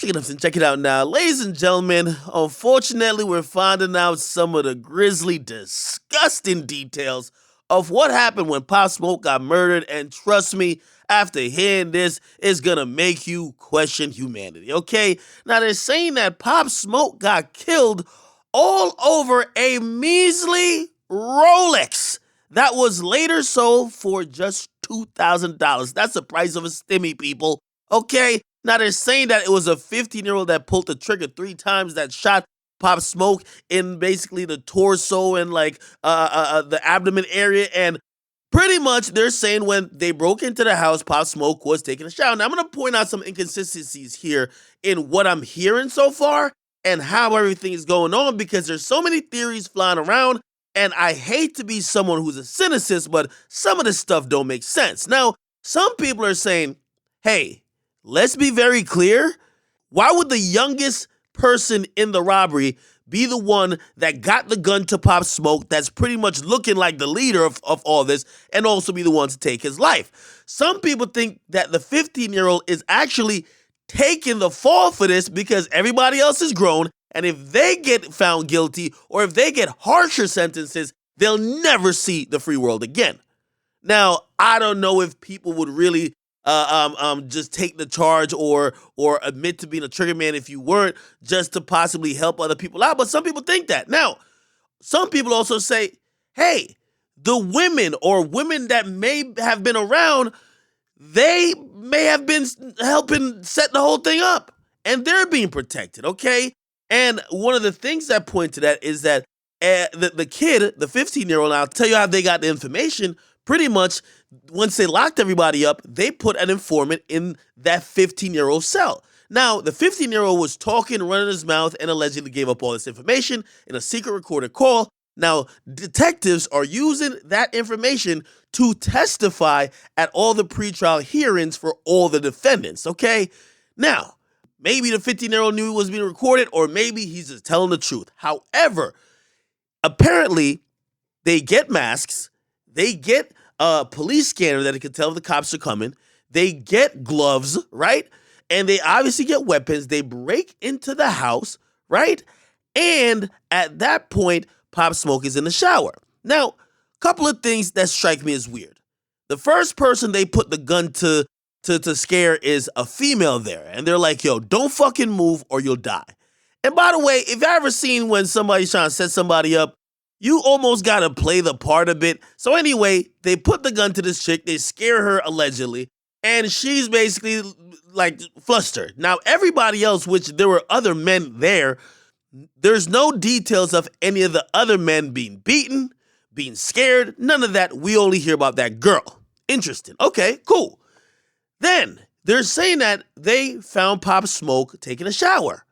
Check it out now. Ladies and gentlemen, unfortunately, we're finding out some of the grisly, disgusting details of what happened when Pop Smoke got murdered. And trust me, after hearing this, it's gonna make you question humanity, okay? Now, they're saying that Pop Smoke got killed all over a measly Rolex that was later sold for just $2,000. That's the price of a stimmy, people, okay? Now, they're saying that it was a 15-year-old that pulled the trigger 3 times that shot Pop Smoke in basically the torso and the abdomen area. And pretty much they're saying when they broke into the house, Pop Smoke was taking a shower. Now, I'm going to point out some inconsistencies here in what I'm hearing so far and how everything is going on, because there's so many theories flying around. And I hate to be someone who's a cynicist, but some of this stuff don't make sense. Now, some people are saying, hey, let's be very clear. Why would the youngest person in the robbery be the one that got the gun to Pop Smoke, that's pretty much looking like the leader of all this, and also be the one to take his life? Some people think that the 15-year-old is actually taking the fall for this because everybody else is grown, and if they get found guilty or if they get harsher sentences, they'll never see the free world again. Now, I don't know if people would really just take the charge or admit to being a trigger man if you weren't, just to possibly help other people out. But some people think that. Now, some people also say, hey, the women or women that may have been around, they may have been helping set the whole thing up, and they're being protected, okay? And one of the things that point to that is that the kid, the 15-year-old, I'll tell you how they got the information. Pretty much, once they locked everybody up, they put an informant in that 15-year-old cell. Now, the 15-year-old was talking, running his mouth, and allegedly gave up all this information in a secret recorded call. Now, detectives are using that information to testify at all the pretrial hearings for all the defendants, okay? Now, maybe the 15-year-old knew it was being recorded, or maybe he's just telling the truth. However, apparently, they get masks, they get a police scanner that it can tell if the cops are coming, they get gloves, right? And they obviously get weapons. They break into the house, right? And at that point, Pop Smoke is in the shower. Now, a couple of things that strike me as weird. The first person they put the gun to scare is a female there. And they're like, yo, don't fucking move or you'll die. And by the way, if you've ever seen when somebody's trying to set somebody up, you almost got to play the part a bit. So anyway, they put the gun to this chick. They scare her allegedly. And she's basically like flustered. Now, everybody else, which there were other men there, there's no details of any of the other men being beaten, being scared. None of that. We only hear about that girl. Interesting. Okay, cool. Then they're saying that they found Pop Smoke taking a shower.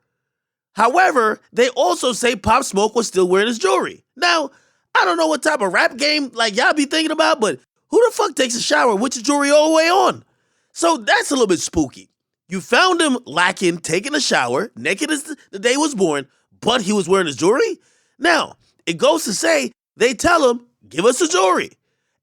However, they also say Pop Smoke was still wearing his jewelry. Now, I don't know what type of rap game like y'all be thinking about, but who the fuck takes a shower with your jewelry all the way on? So that's a little bit spooky. You found him lacking, taking a shower, naked as the day was born, but he was wearing his jewelry? Now, it goes to say, they tell him, give us the jewelry.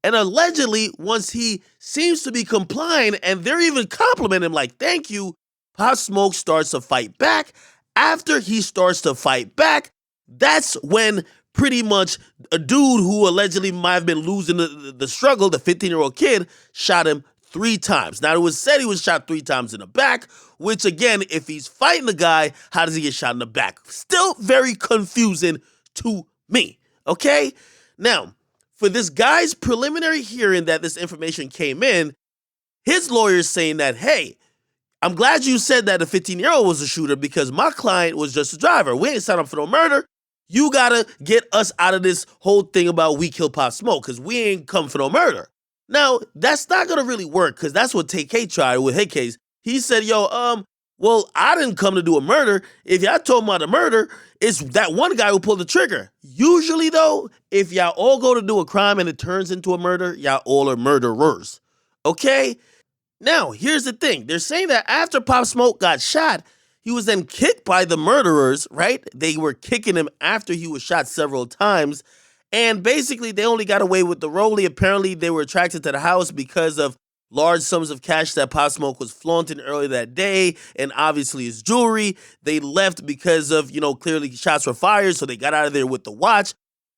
And allegedly, once he seems to be complying, and they're even complimenting him like, thank you, Pop Smoke starts to fight back. After he starts to fight back, that's when pretty much a dude who allegedly might have been losing the struggle, the 15-year-old kid, shot him 3 times. Now, it was said he was shot 3 times in the back, which again, if he's fighting the guy, how does he get shot in the back? Still very confusing to me, okay? Now, for this guy's preliminary hearing that this information came in, his lawyer's saying that, hey, I'm glad you said that the 15-year-old was a shooter because my client was just a driver. We ain't signed up for no murder. You gotta get us out of this whole thing about we kill Pop Smoke because we ain't come for no murder. Now, that's not gonna really work because that's what TK tried with his case. He said, yo, well, I didn't come to do a murder. If y'all told me about a murder, it's that one guy who pulled the trigger. Usually, though, if y'all all go to do a crime and it turns into a murder, y'all all are murderers, okay? Now, here's the thing. They're saying that after Pop Smoke got shot, he was then kicked by the murderers, right? They were kicking him after he was shot several times. And basically, they only got away with the rollie. Apparently, they were attracted to the house because of large sums of cash that Pop Smoke was flaunting earlier that day, and obviously his jewelry. They left because of, clearly shots were fired, so they got out of there with the watch.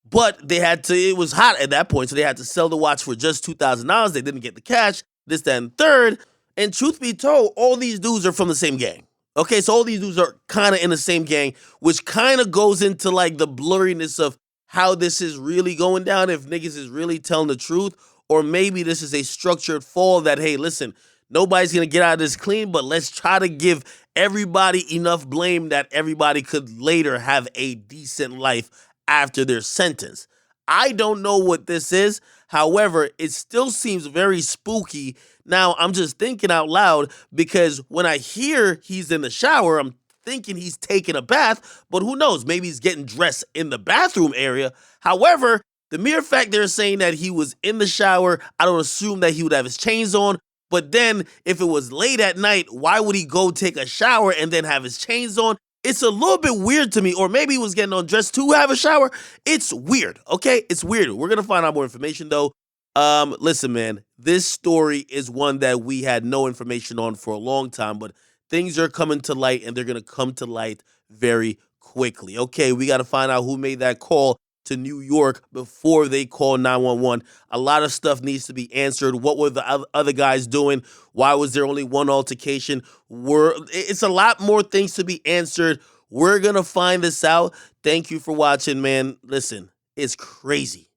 But they had to, it was hot at that point, so they had to sell the watch for just $2,000. They didn't get the cash, this, that, and third. And truth be told, all these dudes are from the same gang. Okay, so all these dudes are kind of in the same gang, which kind of goes into like the blurriness of how this is really going down, if niggas is really telling the truth, or maybe this is a structured fall that, hey, listen, nobody's gonna get out of this clean, but let's try to give everybody enough blame that everybody could later have a decent life after their sentence. I don't know what this is. However, it still seems very spooky. Now, I'm just thinking out loud because when I hear he's in the shower, I'm thinking he's taking a bath, but who knows? Maybe he's getting dressed in the bathroom area. However, the mere fact they're saying that he was in the shower, I don't assume that he would have his chains on. But then, if it was late at night, why would he go take a shower and then have his chains on? It's a little bit weird to me, or maybe he was getting undressed to have a shower. It's weird, okay? It's weird. We're gonna find out more information though. Listen, man, this story is one that we had no information on for a long time, but things are coming to light and they're gonna come to light very quickly. Okay, we gotta find out who made that call to New York before they call 911. A lot of stuff needs to be answered. What were the other guys doing? Why was there only one altercation? It's a lot more things to be answered. We're going to find this out. Thank you for watching, man. Listen, it's crazy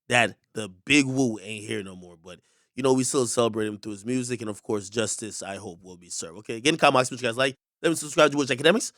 that the big woo ain't here no more, but we still celebrate him through his music, and of course, justice, I hope, will be served. Okay, again, comment, what you guys like. Let me subscribe to Academics.